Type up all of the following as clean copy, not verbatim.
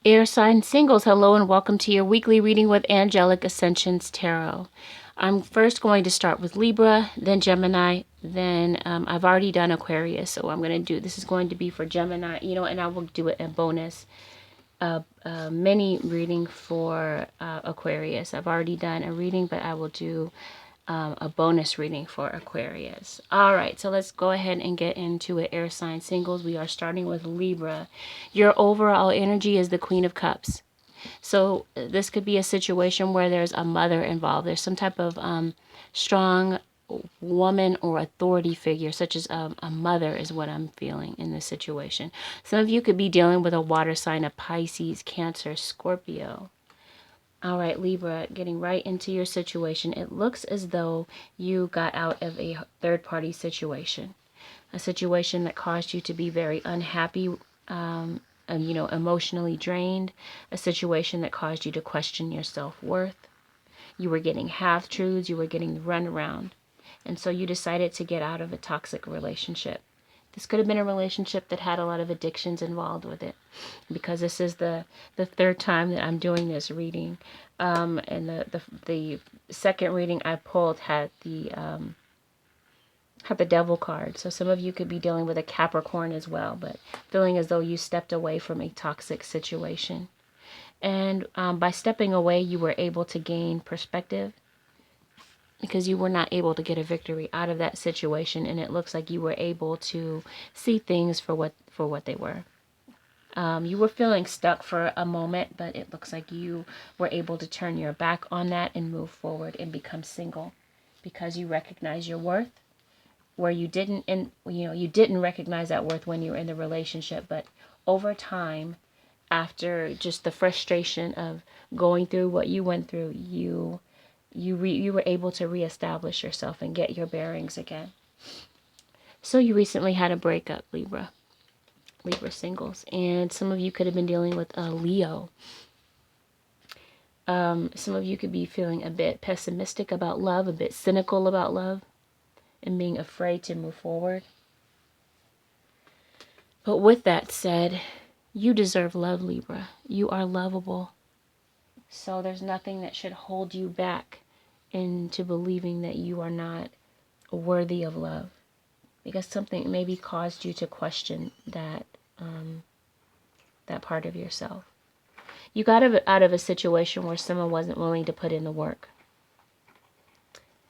Air sign singles, hello and welcome to your weekly reading with Angelic Ascensions Tarot. I'm first going to start with Libra, then Gemini, then I've already done Aquarius, so I'm going to do, this is going to be for Gemini, and I will do it a bonus mini reading for Aquarius. I've already done a reading, but I will do a bonus reading for Aquarius. All right, so let's go ahead and get into it. Air sign singles, we are starting with Libra. Your overall energy is the Queen of Cups. So this could be a situation where there's a mother involved. There's some type of strong woman or authority figure, such as a mother is what I'm feeling in this situation. Some of you could be dealing with a water sign of Pisces, Cancer, Scorpio. All right, Libra, getting right into your situation. It looks as though you got out of a third-party situation, a situation that caused you to be very unhappy, emotionally drained, a situation that caused you to question your self-worth. You were getting half-truths, you were getting the runaround, and so you decided to get out of a toxic relationship. This could have been a relationship that had a lot of addictions involved with it, because this is the third time that I'm doing this reading. And the second reading I pulled had the Devil card. So some of you could be dealing with a Capricorn as well, but feeling as though you stepped away from a toxic situation. And by stepping away, you were able to gain perspective, because you were not able to get a victory out of that situation, and it looks like you were able to see things for what they were. You were feeling stuck for a moment, but it looks like you were able to turn your back on that and move forward and become single, because you recognize your worth where you didn't, and you didn't recognize that worth when you were in the relationship, but over time, after just the frustration of going through what you went through, you were able to reestablish yourself and get your bearings again. So you recently had a breakup, Libra singles, and some of you could have been dealing with a Leo. Some of you could be feeling a bit pessimistic about love, a bit cynical about love, and being afraid to move forward. But with that said, you deserve love, Libra. You are lovable. So there's nothing that should hold you back into believing that you are not worthy of love, because something maybe caused you to question that part of yourself. You got out of a situation where someone wasn't willing to put in the work,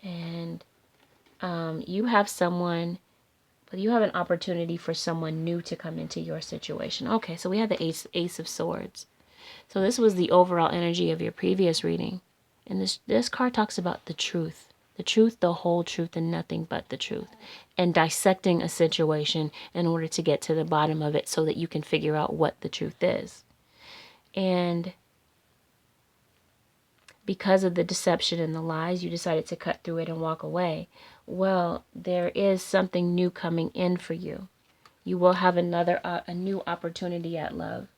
and you have someone, but you have an opportunity for someone new to come into your situation. Okay, so we had the Ace of Swords. So this was the overall energy of your previous reading. And this card talks about the truth. The truth, the whole truth, and nothing but the truth. And dissecting a situation in order to get to the bottom of it so that you can figure out what the truth is. And because of the deception and the lies, you decided to cut through it and walk away. Well, there is something new coming in for you. You will have a new opportunity at love.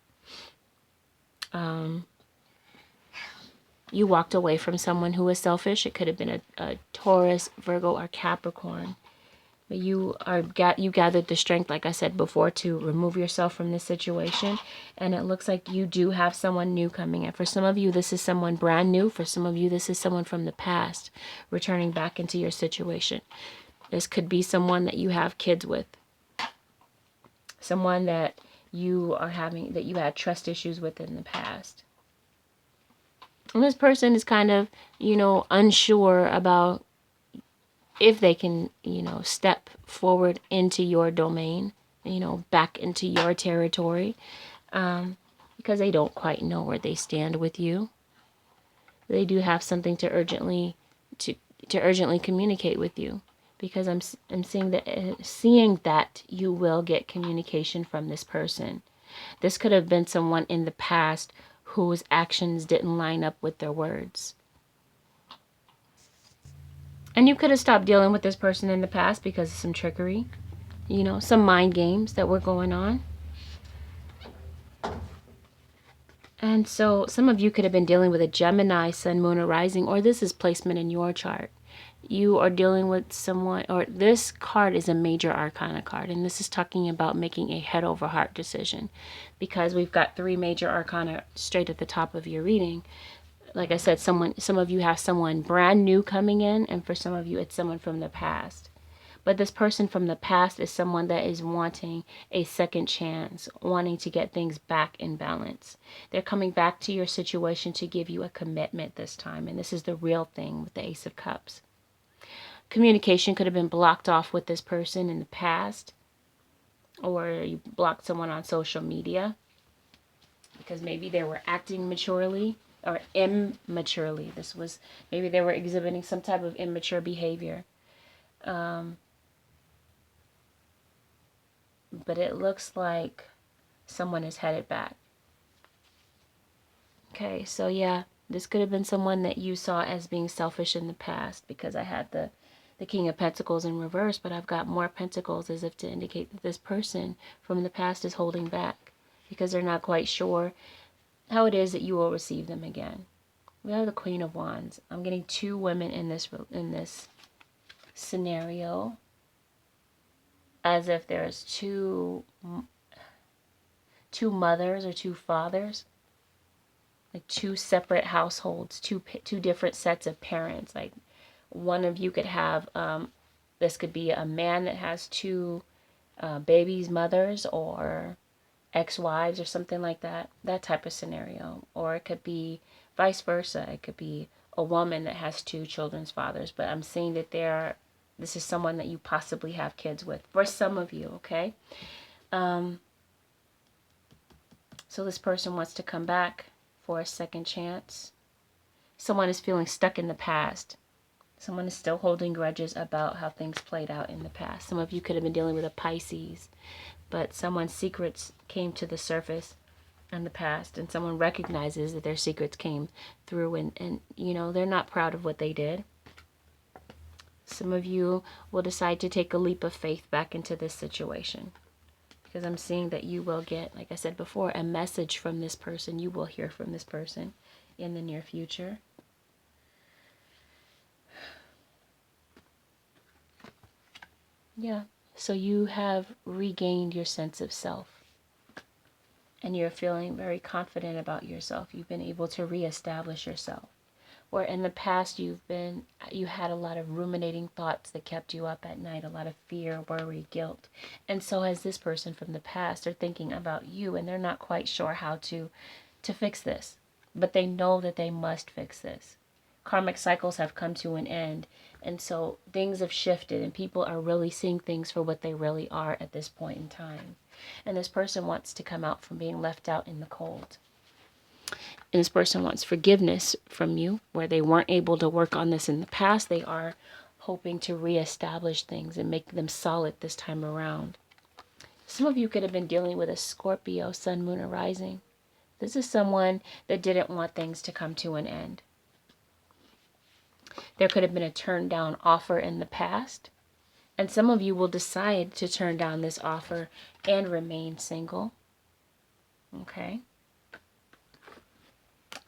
You walked away from someone who was selfish. It could have been a Taurus, Virgo, or Capricorn. But you gathered the strength, like I said before, to remove yourself from this situation. And it looks like you do have someone new coming in. For some of you, this is someone brand new. For some of you, this is someone from the past returning back into your situation. This could be someone that you have kids with. Someone that you had trust issues with in the past. And this person is kind of, unsure about if they can, step forward into your domain, back into your territory, because they don't quite know where they stand with you. They do have something to urgently communicate with you, because I'm seeing that you will get communication from this person. This could have been someone in the past whose actions didn't line up with their words. And you could have stopped dealing with this person in the past because of some trickery, some mind games that were going on. And so some of you could have been dealing with a Gemini, Sun, Moon, or Rising, or this is placement in your chart. You are dealing with someone, or this card is a major arcana card, and this is talking about making a head over heart decision, because we've got 3 major arcana straight at the top of your reading. Like I said, some of you have someone brand new coming in, and for some of you it's someone from the past. But this person from the past is someone that is wanting a second chance, wanting to get things back in balance. They're coming back to your situation to give you a commitment this time, and this is the real thing with the Ace of Cups. Communication could have been blocked off with this person in the past, or you blocked someone on social media because maybe they were acting maturely or immaturely. Maybe they were exhibiting some type of immature behavior. But it looks like someone is headed back. Okay, so yeah, this could have been someone that you saw as being selfish in the past, because I had the King of Pentacles in reverse, but I've got more Pentacles as if to indicate that this person from the past is holding back because they're not quite sure how it is that you will receive them again. We have the Queen of Wands. I'm getting 2 women in this scenario, as if there's two mothers or 2 fathers, like 2 separate households, two different sets of parents. Like one of you could have this could be a man that has 2 babies' mothers, or ex-wives, or something like that type of scenario. Or it could be vice versa. It could be a woman that has 2 children's fathers. But I'm seeing that this is someone that you possibly have kids with, for some of you. Okay, so this person wants to come back for a second chance. Someone is feeling stuck in the past. Someone is still holding grudges about how things played out in the past. Some of you could have been dealing with a Pisces, but someone's secrets came to the surface in the past, and someone recognizes that their secrets came through, and you know, they're not proud of what they did. Some of you will decide to take a leap of faith back into this situation, because I'm seeing that you will get, like I said before, a message from this person. You will hear from this person in the near future. Yeah, so you have regained your sense of self, and you're feeling very confident about yourself. You've been able to reestablish yourself. Where in the past you had a lot of ruminating thoughts that kept you up at night, a lot of fear, worry, guilt. And so has this person from the past. They're thinking about you, and they're not quite sure how to fix this, but they know that they must fix this. Karmic cycles have come to an end, and so things have shifted, and people are really seeing things for what they really are at this point in time. And this person wants to come out from being left out in the cold. And this person wants forgiveness from you, where they weren't able to work on this in the past. They are hoping to reestablish things and make them solid this time around. Some of you could have been dealing with a Scorpio, Sun, Moon, or Rising. This is someone that didn't want things to come to an end. There could have been a turned down offer in the past, and some of you will decide to turn down this offer and remain single. Okay.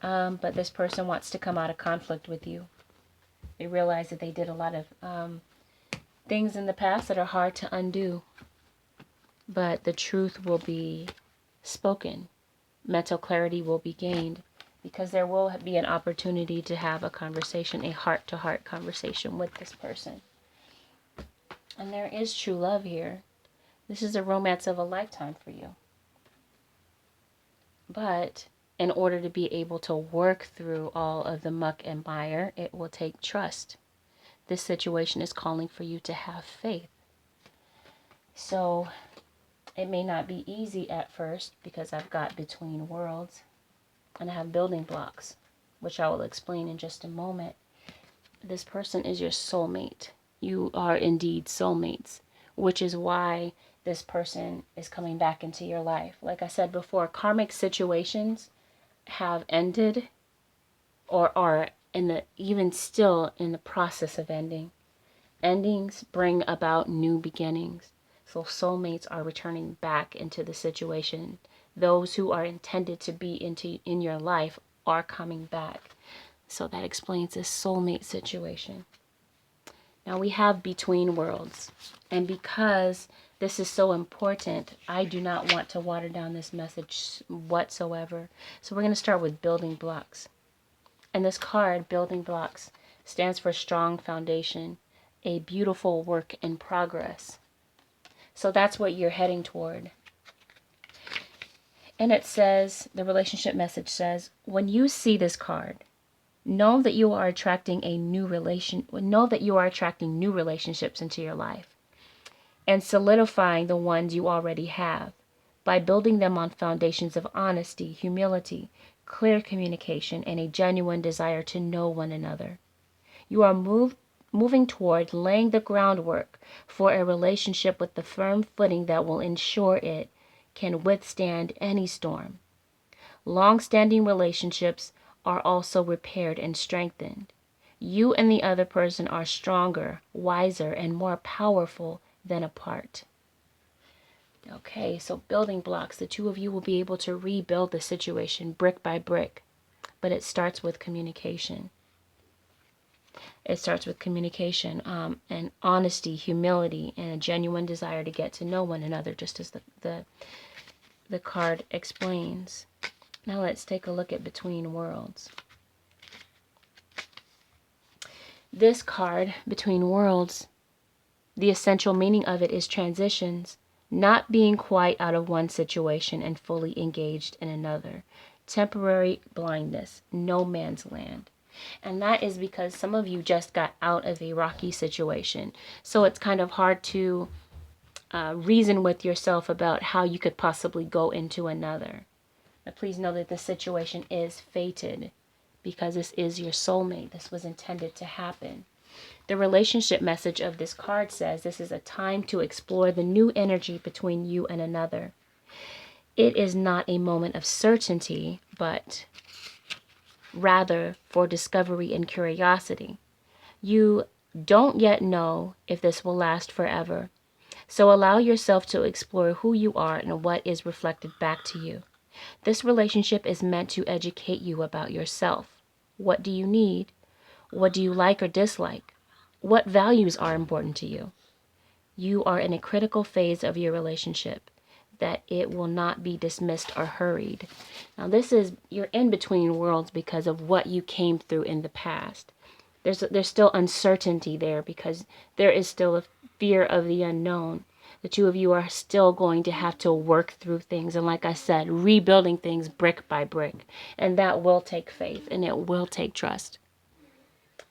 But this person wants to come out of conflict with you. They realize that they did a lot of things in the past that are hard to undo. But the truth will be spoken. Mental clarity will be gained, because there will be an opportunity to have a conversation, a heart-to-heart conversation with this person. And there is true love here. This is a romance of a lifetime for you. But in order to be able to work through all of the muck and mire, it will take trust. This situation is calling for you to have faith. So it may not be easy at first, because I've got between worlds and I have building blocks, which I will explain in just a moment. This person is your soulmate. You are indeed soulmates, which is why this person is coming back into your life. Like I said before, karmic situations have ended, or are even still in the process of ending. Endings bring about new beginnings. So soulmates are returning back into the situation. Those who are intended to be in your life are coming back. So that explains this soulmate situation. Now we have between worlds. And because this is so important, I do not want to water down this message whatsoever. So we're going to start with building blocks. And this card, building blocks, stands for strong foundation, a beautiful work in progress. So that's what you're heading toward. And it says, the relationship message says, when you see this card, know that you are attracting new relationships into your life and solidifying the ones you already have by building them on foundations of honesty, humility, clear communication, and a genuine desire to know one another. You are moving toward laying the groundwork for a relationship with the firm footing that will ensure it can withstand any storm. Long-standing relationships are also repaired and strengthened. You and the other person are stronger, wiser, and more powerful than apart. Okay, so building blocks. The two of you will be able to rebuild the situation brick by brick, but it starts with communication. It starts with communication and honesty, humility, and a genuine desire to get to know one another, just as the card explains. Now let's take a look at Between Worlds. This card, Between Worlds, the essential meaning of it is transitions, not being quite out of one situation and fully engaged in another. Temporary blindness, no man's land. And that is because some of you just got out of a rocky situation. So it's kind of hard to reason with yourself about how you could possibly go into another. But please know that this situation is fated because this is your soulmate. This was intended to happen. The relationship message of this card says this is a time to explore the new energy between you and another. It is not a moment of certainty, but rather for discovery and curiosity. You don't yet know if this will last forever. So allow yourself to explore who you are and what is reflected back to you. This relationship is meant to educate you about yourself. What do you need? What do you like or dislike? What values are important to you? You are in a critical phase of your relationship that it will not be dismissed or hurried. Now you're in between worlds because of what you came through in the past. There's still uncertainty there because there is still a fear of the unknown. The two of you are still going to have to work through things. And like I said, rebuilding things brick by brick. And that will take faith and it will take trust.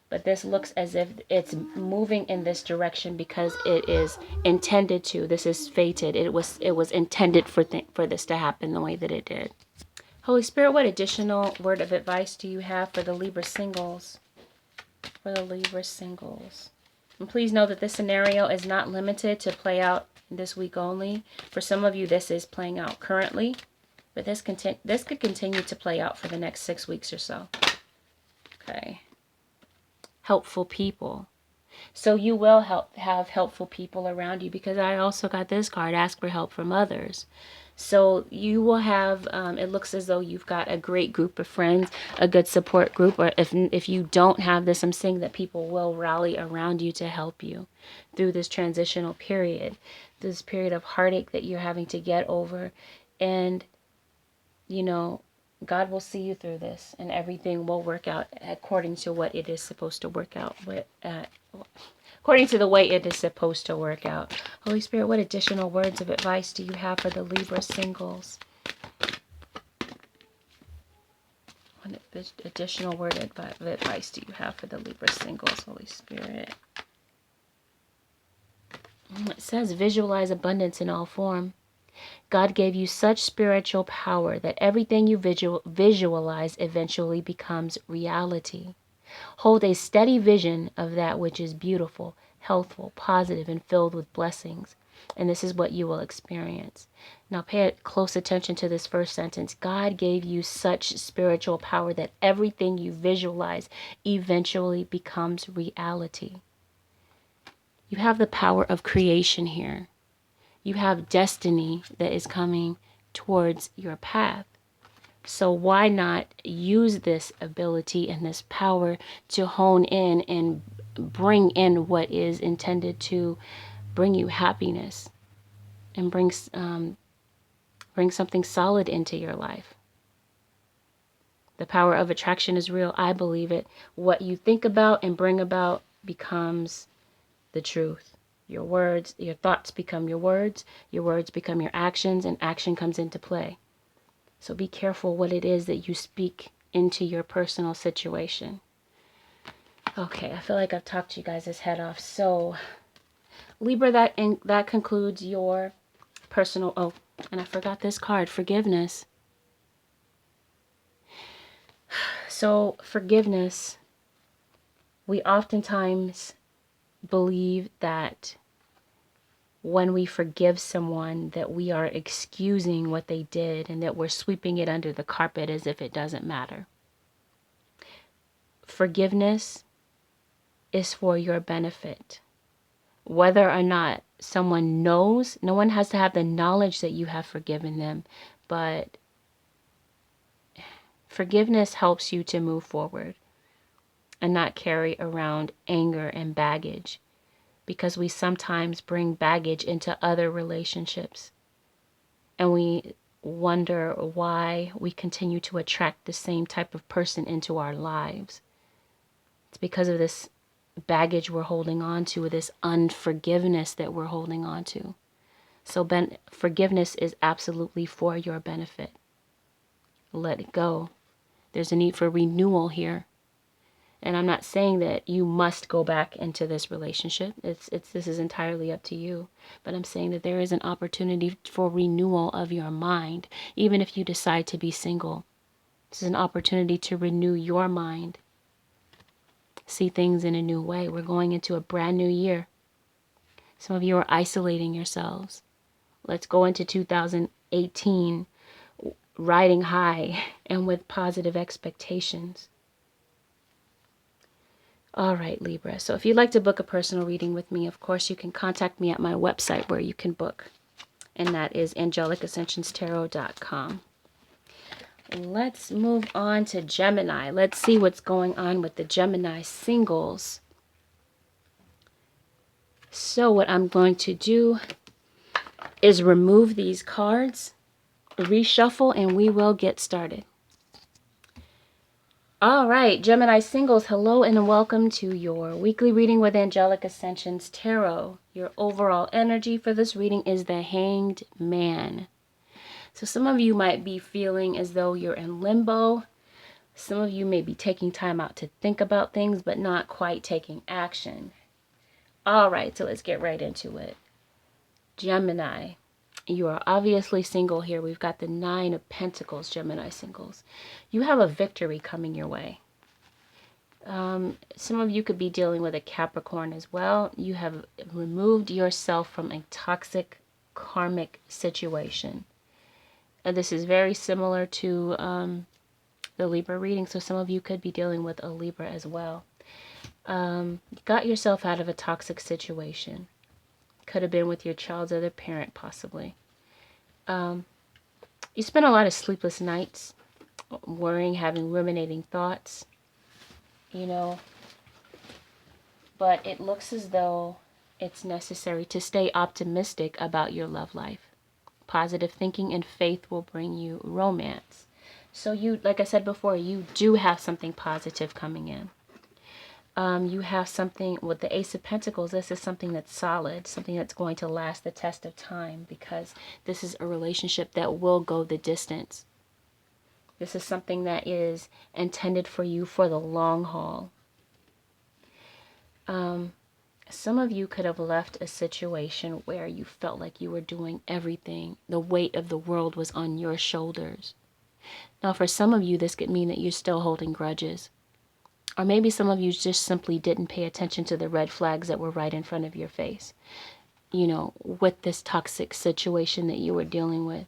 But this looks as if it's moving in this direction because it is intended to. This is fated. It was intended for this to happen the way that it did. Holy Spirit, what additional word of advice do you have for the Libra singles? For the Libra singles. And please know that this scenario is not limited to play out this week only. For some of you, this is playing out currently. But this could continue to play out for the next 6 weeks or so. Okay. Helpful people. So you will have helpful people around you because I also got this card, ask for help from others. So you will have, it looks as though you've got a great group of friends, a good support group, or if you don't have this, I'm saying that people will rally around you to help you through this transitional period, this period of heartache that you're having to get over. And, you know, God will see you through this and everything will work out according to what it is supposed to work out. According to the way it is supposed to work out. Holy Spirit, what additional words of advice do you have for the Libra singles? What additional word of advice do you have for the Libra singles, Holy Spirit? It says visualize abundance in all form. God gave you such spiritual power that everything you visualize eventually becomes reality. Hold a steady vision of that which is beautiful, healthful, positive, and filled with blessings. And this is what you will experience. Now pay close attention to this first sentence. God gave you such spiritual power that everything you visualize eventually becomes reality. You have the power of creation here. You have destiny that is coming towards your path. So why not use this ability and this power to hone in and bring in what is intended to bring you happiness and bring something solid into your life. The power of attraction is real. I believe it. What you think about and bring about becomes the truth. Your words, your thoughts become your words become your actions, and action comes into play. So be careful what it is that you speak into your personal situation. Okay, I feel like I've talked you guys' head off. So, Libra, that concludes your personal... Oh, and I forgot this card, forgiveness. So, forgiveness, we oftentimes believe that when we forgive someone that we are excusing what they did and that we're sweeping it under the carpet as if it doesn't matter. Forgiveness is for your benefit. Whether or not someone knows, no one has to have the knowledge that you have forgiven them, but forgiveness helps you to move forward and not carry around anger and baggage, because we sometimes bring baggage into other relationships and we wonder why we continue to attract the same type of person into our lives. It's because of this baggage we're holding on to, this unforgiveness that we're holding on to. So forgiveness is absolutely for your benefit. Let it go. There's a need for renewal here. And I'm not saying that you must go back into this relationship. This is entirely up to you. But I'm saying that there is an opportunity for renewal of your mind, even if you decide to be single. This is an opportunity to renew your mind. See things in a new way. We're going into a brand new year. Some of you are isolating yourselves. Let's go into 2018 riding high and with positive expectations. All right, Libra. So if you'd like to book a personal reading with me, of course, you can contact me at my website where you can book. And that is AngelicAscensionsTarot.com. Let's move on to Gemini. Let's see what's going on with the Gemini singles. So what I'm going to do is remove these cards, reshuffle, and we will get started. All right, Gemini singles, hello and welcome to your weekly reading with Angelic Ascensions Tarot. Your overall energy for this reading is the Hanged Man. So some of you might be feeling as though you're in limbo. Some of you may be taking time out to think about things, but not quite taking action. All right, so let's get right into it. Gemini, you are obviously single here. We've got the Nine of Pentacles, Gemini singles. You have a victory coming your way. Some of you could be dealing with a Capricorn as well. You have removed yourself from a toxic karmic situation. This is very similar to the Libra reading, so some of you could be dealing with a Libra as well. You got yourself out of a toxic situation. Could have been with your child's other parent, possibly. You spent a lot of sleepless nights, worrying, having ruminating thoughts, but it looks as though it's necessary to stay optimistic about your love life. Positive thinking and faith will bring you romance. So you, like I said before, you do have something positive coming in. You have something with the Ace of Pentacles. This is something that's solid, something that's going to last the test of time, because this is a relationship that will go the distance. This is something that is intended for you for the long haul. Some of you could have left a situation where you felt like you were doing everything. The weight of the world was on your shoulders. Now, for some of you, this could mean that you're still holding grudges. Or maybe some of you just simply didn't pay attention to the red flags that were right in front of your face, with this toxic situation that you were dealing with.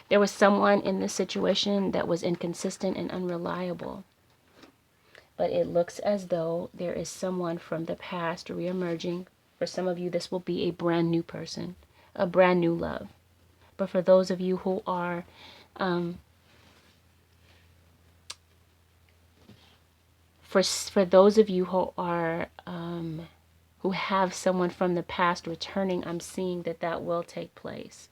There was someone in this situation that was inconsistent and unreliable. But it looks as though there is someone from the past reemerging. For some of you, this will be a brand new person, a brand new love. But for those of you who are for those of you who are you have someone from the past returning, I'm seeing that that will take place.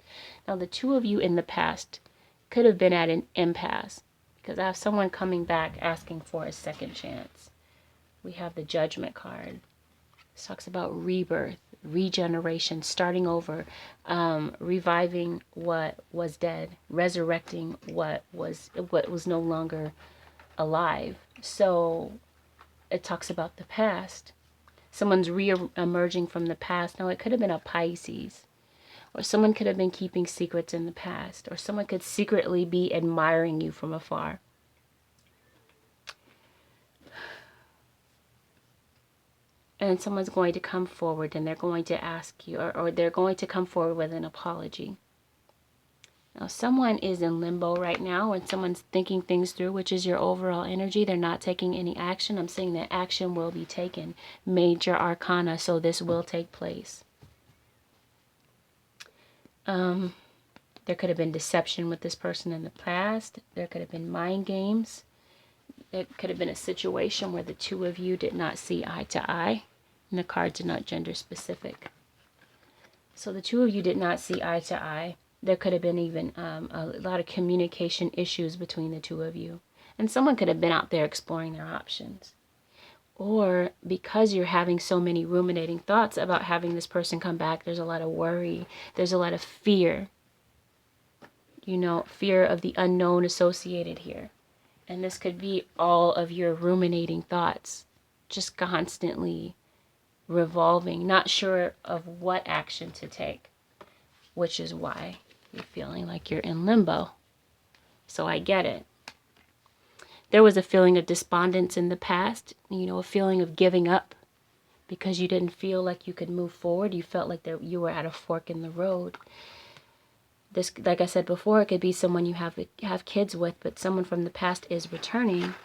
Now, the two of you in the past could have been at an impasse, because I have someone coming back asking for a second chance. We have the Judgment card. This talks about rebirth, regeneration, starting over, reviving what was dead, resurrecting what was no longer alive. So it talks about the past. Someone's re-emerging from the past. Now, it could have been a Pisces, or someone could have been keeping secrets in the past, or someone could secretly be admiring you from afar. And someone's going to come forward and they're going to ask you, or they're going to come forward with an apology. Now, someone is in limbo right now, and someone's thinking things through, which is your overall energy. They're not taking any action. I'm saying that action will be taken. Major arcana, so this will take place. There could have been deception with this person in the past. There could have been mind games. It could have been a situation where the two of you did not see eye to eye. And the cards are not gender specific. So the two of you did not see eye to eye. There could have been even a lot of communication issues between the two of you. And someone could have been out there exploring their options. Or because you're having so many ruminating thoughts about having this person come back, there's a lot of worry. There's a lot of fear. You know, fear of the unknown associated here. And this could be all of your ruminating thoughts, just constantly revolving, not sure of what action to take, which is why you're feeling like you're in limbo. So I get it. There was a feeling of despondence in the past, you know, a feeling of giving up because you didn't feel like you could move forward. You felt like you were at a fork in the road. This, like I said before, it could be someone you have kids with, but someone from the past is returning.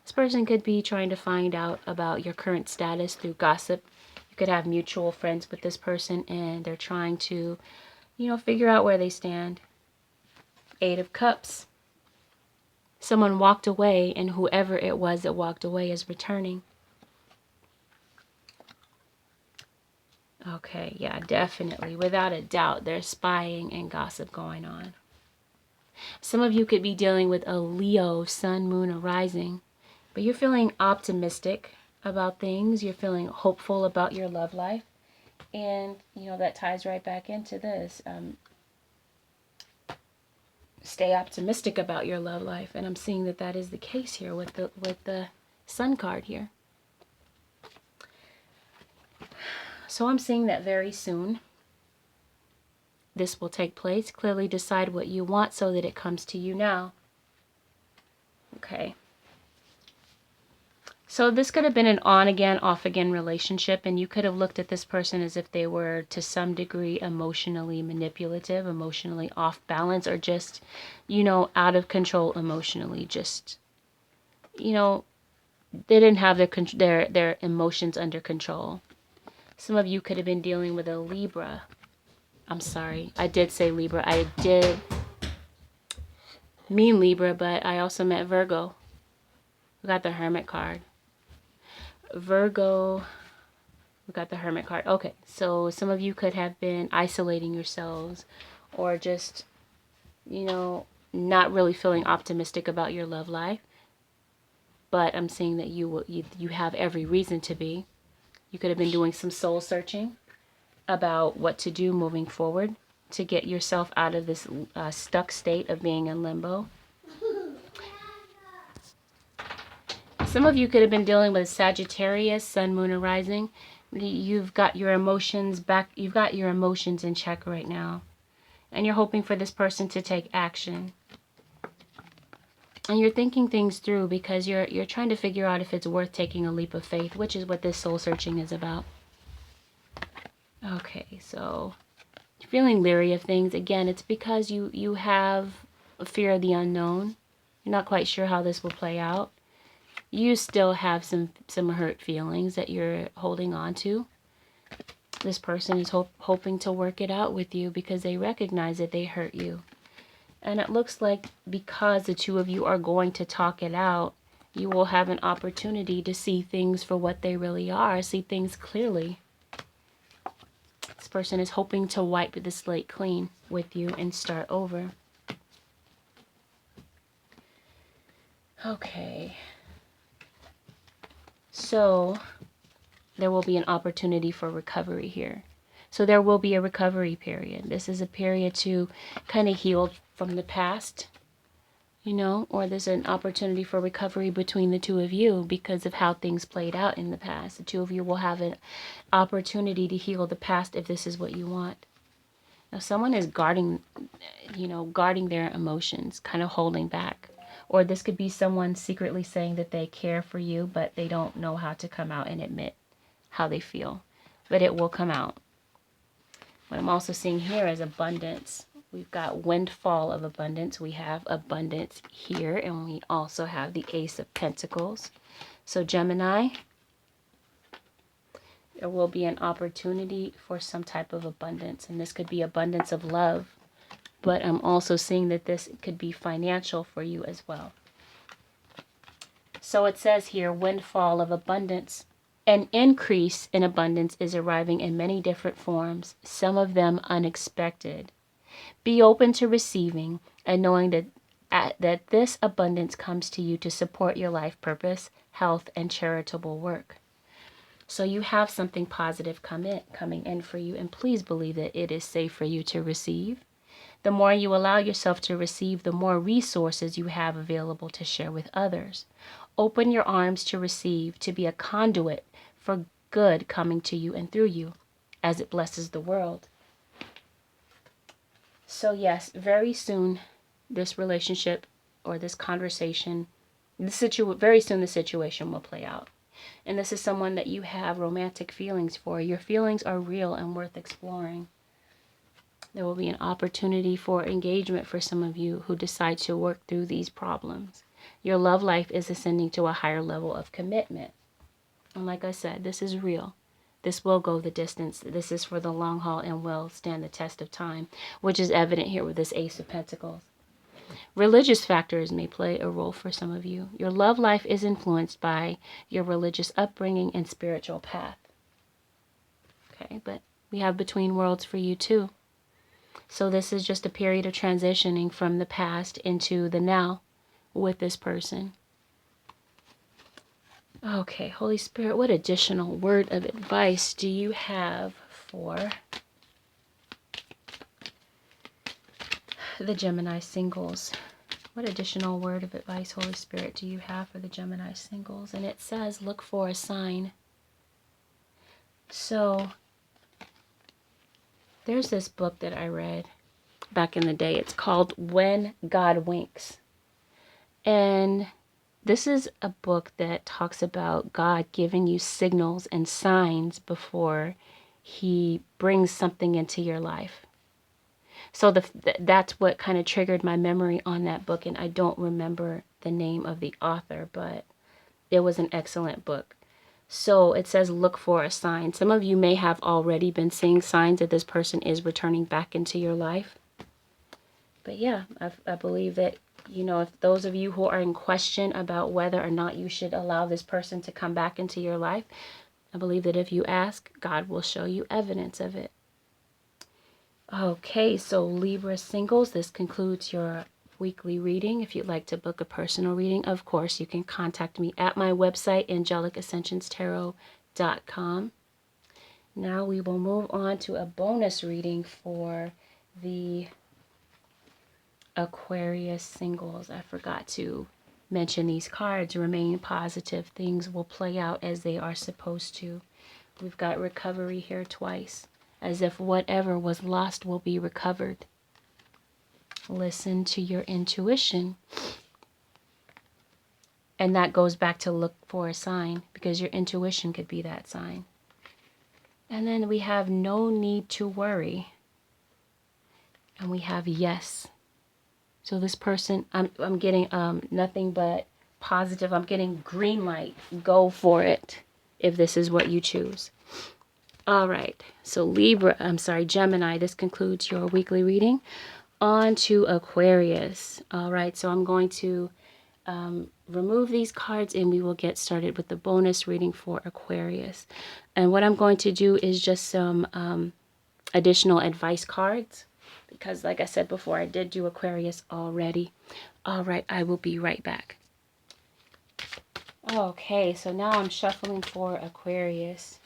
This person could be trying to find out about your current status through gossip. You could have mutual friends with this person, and they're trying to, you know, figure out where they stand. Eight of Cups. Someone walked away, and whoever it was that walked away is returning. Okay, yeah, definitely. Without a doubt, there's spying and gossip going on. Some of you could be dealing with a Leo, sun, moon, or rising, but you're feeling optimistic about things. You're feeling hopeful about your love life. And, you know, that ties right back into this. Stay optimistic about your love life. And I'm seeing that that is the case here with the Sun card here. So I'm seeing that very soon this will take place. Clearly decide what you want so that it comes to you now. Okay. So this could have been an on-again, off-again relationship, and you could have looked at this person as if they were to some degree emotionally manipulative, emotionally off balance, or just, you know, out of control emotionally. Just, you know, they didn't have their emotions under control. Some of you could have been dealing with a Libra. I'm sorry, I did say Libra. I did mean Libra, but I also meant Virgo. We got the Hermit card. Virgo, we got the Hermit card. Okay, so some of you could have been isolating yourselves, or just, you know, not really feeling optimistic about your love life. But I'm seeing that you have every reason to be. You could have been doing some soul searching about what to do moving forward to get yourself out of this stuck state of being in limbo. Some of you could have been dealing with Sagittarius, sun, moon, and rising. You've got your emotions back. You've got your emotions in check right now. And you're hoping for this person to take action. And you're thinking things through because you're trying to figure out if it's worth taking a leap of faith, which is what this soul searching is about. Okay, so you're feeling leery of things. Again, it's because you have a fear of the unknown. You're not quite sure how this will play out. You still have some hurt feelings that you're holding on to. This person is hoping to work it out with you because they recognize that they hurt you. And it looks like because the two of you are going to talk it out, you will have an opportunity to see things for what they really are, see things clearly. person is hoping to wipe the slate clean with you and start over. Okay. So there will be an opportunity for recovery here. So there will be a recovery period. This is a period to kind of heal from the past, you know, or there's an opportunity for recovery between the two of you because of how things played out in the past. The two of you will have an opportunity to heal the past if this is what you want. Now, someone is guarding, you know, guarding their emotions, kind of holding back. Or this could be someone secretly saying that they care for you, but they don't know how to come out and admit how they feel. But it will come out. What I'm also seeing here is abundance. We've got windfall of abundance. We have abundance here, and we also have the Ace of Pentacles. So Gemini, there will be an opportunity for some type of abundance, and this could be abundance of love, but I'm also seeing that this could be financial for you as well. So it says here, windfall of abundance. An increase in abundance is arriving in many different forms, some of them unexpected. Be open to receiving and knowing that this abundance comes to you to support your life purpose, health, and charitable work. So you have something positive coming in for you, and please believe that it is safe for you to receive. The more you allow yourself to receive, the more resources you have available to share with others. Open your arms to receive, to be a conduit for good coming to you and through you as it blesses the world. So yes, very soon this relationship or this conversation, very soon the situation will play out. And this is someone that you have romantic feelings for. Your feelings are real and worth exploring. There will be an opportunity for engagement for some of you who decide to work through these problems. Your love life is ascending to a higher level of commitment. And like I said, this is real. This will go the distance. This is for the long haul and will stand the test of time, which is evident here with this Ace of Pentacles. Religious factors may play a role for some of you. Your love life is influenced by your religious upbringing and spiritual path. Okay, but we have between worlds for you too. So this is just a period of transitioning from the past into the now with this person. Okay, Holy Spirit, what additional word of advice do you have for the Gemini singles? What additional word of advice, Holy Spirit, do you have for the Gemini singles? And it says, look for a sign. So there's this book that I read back in the day. It's called When God Winks. And this is a book that talks about God giving you signals and signs before he brings something into your life. So that's what kind of triggered my memory on that book. And I don't remember the name of the author, but it was an excellent book. So it says, look for a sign. Some of you may have already been seeing signs that this person is returning back into your life. But yeah, I believe that, you know, if those of you who are in question about whether or not you should allow this person to come back into your life, I believe that if you ask, God will show you evidence of it. Okay, so Libra singles, this concludes your weekly reading. If you'd like to book a personal reading, of course, you can contact me at my website, AngelicAscensionsTarot.com. Now we will move on to a bonus reading for the Aquarius singles. I forgot to mention these cards. Remain positive. Things will play out as they are supposed to. We've got recovery here twice, as if whatever was lost will be recovered. Listen to your intuition. And that goes back to look for a sign, because your intuition could be that sign. And then we have no need to worry. And we have yes. So this person, I'm getting nothing but positive. I'm getting green light. Go for it if this is what you choose. All right. So Gemini, this concludes your weekly reading. On to Aquarius. All right. So I'm going to remove these cards and we will get started with the bonus reading for Aquarius. And what I'm going to do is just some additional advice cards, because like I said before, I did do Aquarius already. All right, I will be right back. Okay, so now I'm shuffling for Aquarius.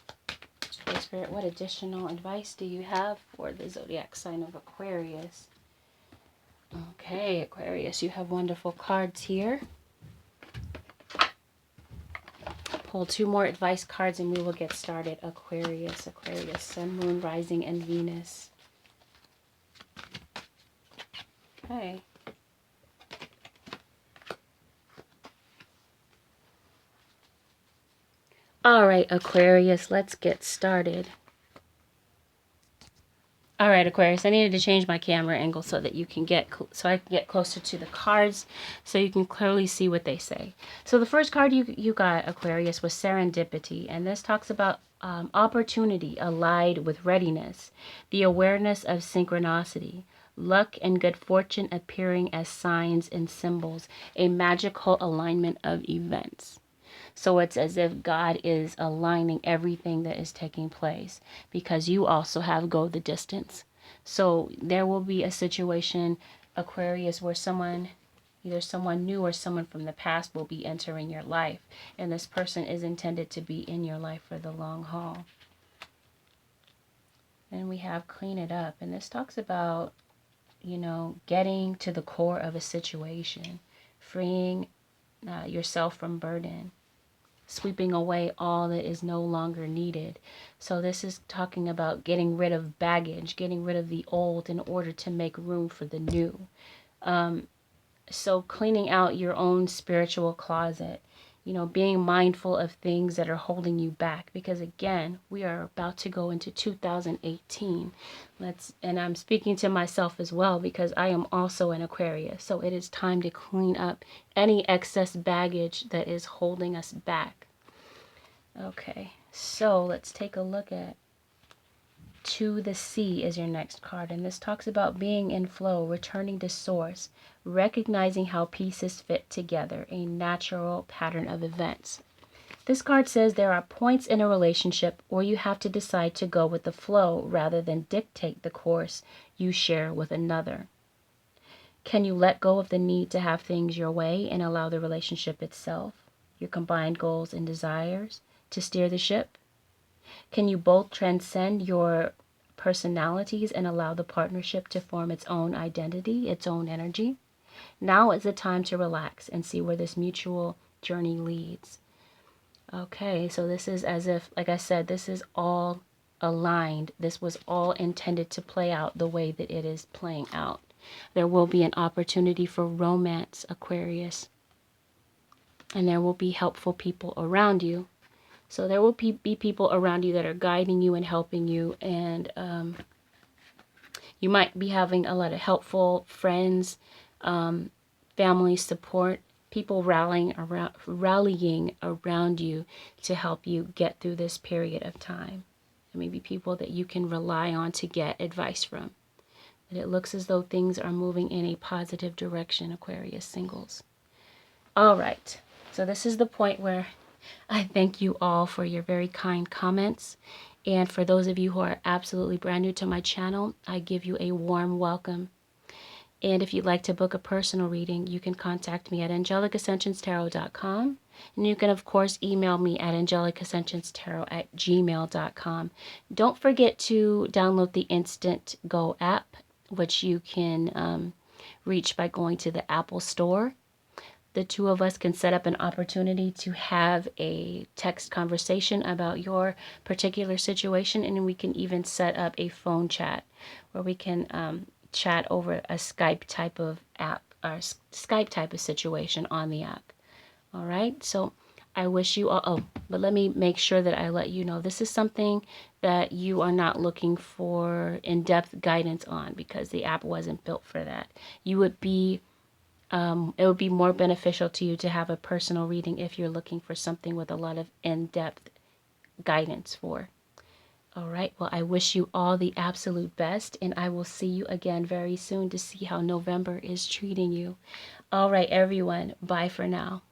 Holy Spirit, what additional advice do you have for the zodiac sign of Aquarius? Okay, Aquarius, you have wonderful cards here. Pull 2 more advice cards and we will get started. Aquarius, Aquarius, Sun, Moon, Rising, and Venus. Okay. All right, Aquarius, let's get started. All right, Aquarius, I needed to change my camera angle so that you can so I can get closer to the cards so you can clearly see what they say. So the first card you got, Aquarius, was serendipity, and this talks about opportunity allied with readiness, the awareness of synchronicity, luck and good fortune appearing as signs and symbols, a magical alignment of events. So it's as if God is aligning everything that is taking place, because you also have go the distance. So there will be a situation, Aquarius, where someone, either someone new or someone from the past, will be entering your life. And this person is intended to be in your life for the long haul. Then we have clean it up. And this talks about, you know, getting to the core of a situation, freeing yourself from burden, sweeping away all that is no longer needed. So this is talking about getting rid of baggage, getting rid of the old in order to make room for the new. So cleaning out your own spiritual closet, you know, being mindful of things that are holding you back, because again, we are about to go into 2018. And I'm speaking to myself as well, because I am also an Aquarius. So it is time to clean up any excess baggage that is holding us back. Okay, so let's take a look at To the Sea is your next card, and this talks about being in flow, returning to source, recognizing how pieces fit together, a natural pattern of events. This card says there are points in a relationship where you have to decide to go with the flow rather than dictate the course you share with another. Can you let go of the need to have things your way and allow the relationship itself, your combined goals and desires, to steer the ship? Can you both transcend your personalities and allow the partnership to form its own identity, its own energy? Now is the time to relax and see where this mutual journey leads. Okay, so this is as if, like I said, this is all aligned. This was all intended to play out the way that it is playing out. There will be an opportunity for romance, Aquarius. And there will be helpful people around you. So there will be people around you that are guiding you and helping you. And you might be having a lot of helpful friends, family support, people rallying around you to help you get through this period of time. There may be people that you can rely on to get advice from. But it looks as though things are moving in a positive direction, Aquarius singles. All right. So this is the point where I thank you all for your very kind comments. And for those of you who are absolutely brand new to my channel, I give you a warm welcome. And if you'd like to book a personal reading, you can contact me at angelicascensionstarot.com. And you can, of course, email me at angelicascensionstarot@gmail.com. Don't forget to download the Instant Go app, which you can reach by going to the Apple Store. The two of us can set up an opportunity to have a text conversation about your particular situation, and we can even set up a phone chat where we can chat over a Skype type of app or Skype type of situation on the app. All right, so I wish you all, but let me make sure that I let you know this is something that you are not looking for in-depth guidance on, because the app wasn't built for that. You would be it would be more beneficial to you to have a personal reading if you're looking for something with a lot of in-depth guidance for. All right, well, I wish you all the absolute best, and I will see you again very soon to see how November is treating you. All right, everyone, bye for now.